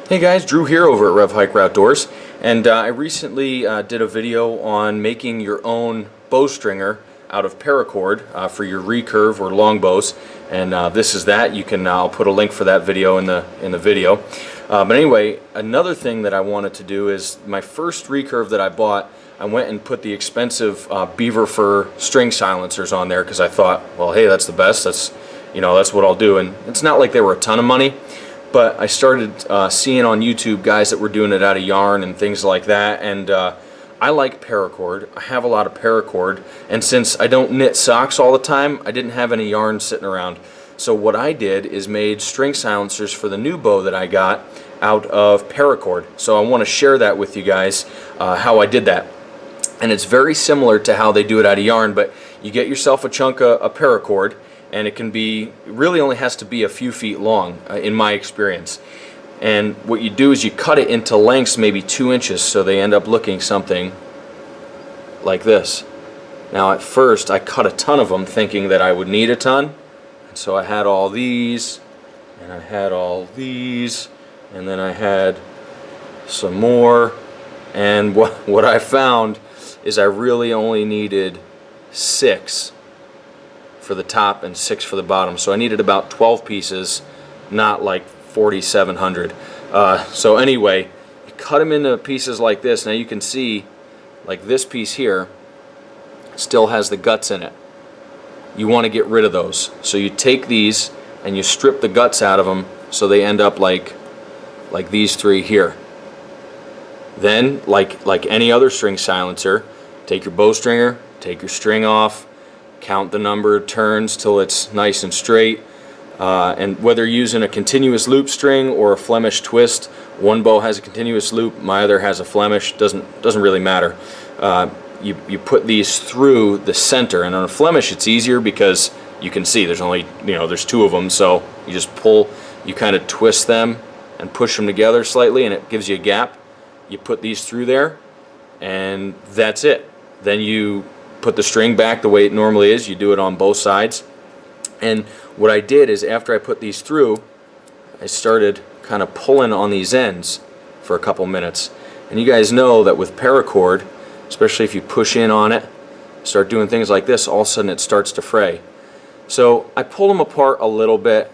Hey guys, Drew here over at RevHiker Outdoors, and I recently did a video on making your own bowstringer out of paracord for your recurve or long bows, and this is that. You can I'll put a link for that video in the video. But anyway, another thing that I wanted to do is my first recurve that I bought, I went and put the expensive beaver fur string silencers on there because I thought, well, hey, that's the best. That's what I'll do, and it's not like they were a ton of money. But I started seeing on YouTube guys that were doing it out of yarn and things like that, and I like paracord. I have a lot of paracord, and since I don't knit socks all the time, I didn't have any yarn sitting around. So what I did is made string silencers for the new bow that I got out of paracord. So I want to share that with you guys, how I did that. And it's very similar to how they do it out of yarn, but you get yourself a chunk of paracord, and it really only has to be a few feet long in my experience. And what you do is you cut it into lengths maybe 2 inches, so they end up looking something like this. Now at first I cut a ton of them thinking that I would need a ton, and so I had all these, and I had all these, and then I had some more, and what I found is I really only needed 6 for the top and 6 for the bottom, so I needed about 12 pieces, not like 4,700. So anyway, you cut them into pieces like this. Now you can see, like this piece here still has the guts in it. You want to get rid of those, so you take these and you strip the guts out of them so they end up like these 3 here. Then, like any other string silencer, take your bowstringer, take your string off, count the number of turns till it's nice and straight, and whether you're using a continuous loop string or a Flemish twist, one bow has a continuous loop, my other has a Flemish, doesn't really matter. You put these through the center, and on a Flemish it's easier because you can see there's only there's 2 of them, so you just pull, you kind of twist them and push them together slightly, and it gives you a gap. You put these through there, and that's it. Then you put the string back the way it normally is. You do it on both sides. And what I did is after I put these through, I started kind of pulling on these ends for a couple minutes. And you guys know that with paracord, especially if you push in on it, start doing things like this, all of a sudden it starts to fray. So I pulled them apart a little bit,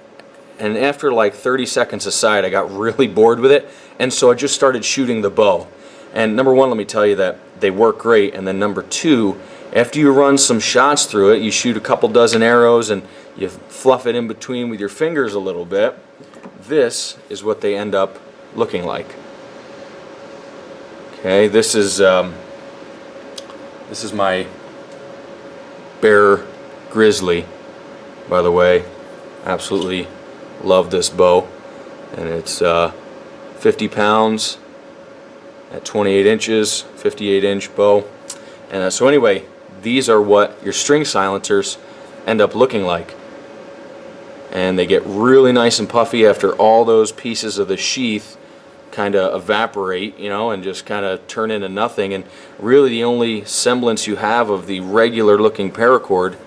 and after like 30 seconds aside, I got really bored with it, and so I just started shooting the bow. And number one, let me tell you that they work great, and then number two, after you run some shots through it, you shoot a couple dozen arrows and you fluff it in between with your fingers a little bit, this is what they end up looking like. Okay, this is my Bear Grizzly, by the way. Absolutely love this bow, and it's 50 pounds at 28 inches, 58-inch bow. And so anyway, these are what your string silencers end up looking like. And they get really nice and puffy after all those pieces of the sheath kind of evaporate, and just kind of turn into nothing. And really the only semblance you have of the regular looking paracord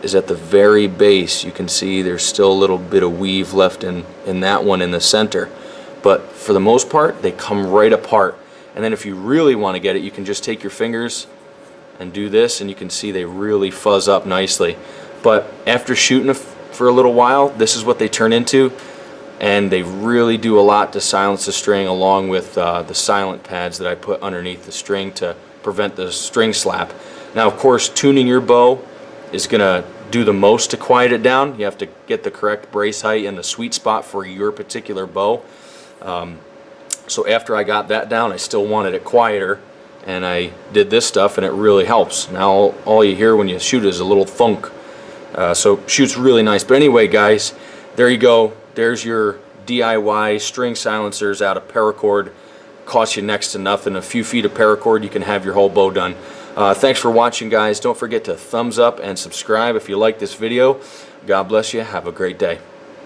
is at the very base. You can see there's still a little bit of weave left in that one in the center. But for the most part, they come right apart. And then if you really want to get it, you can just take your fingers and do this, and you can see they really fuzz up nicely. But after shooting for a little while, this is what they turn into, and they really do a lot to silence the string, along with the silent pads that I put underneath the string to prevent the string slap. Now of course, tuning your bow is going to do the most to quiet it down. You have to get the correct brace height and the sweet spot for your particular bow. So after I got that down, I still wanted it quieter, and I did this stuff, and it really helps. Now all you hear when you shoot is a little thunk. So shoots really nice. But anyway guys, there you go. There's your DIY string silencers out of paracord. Costs you next to nothing. A few feet of paracord, you can have your whole bow done. Thanks for watching guys. Don't forget to thumbs up and subscribe if you like this video. God bless you. Have a great day.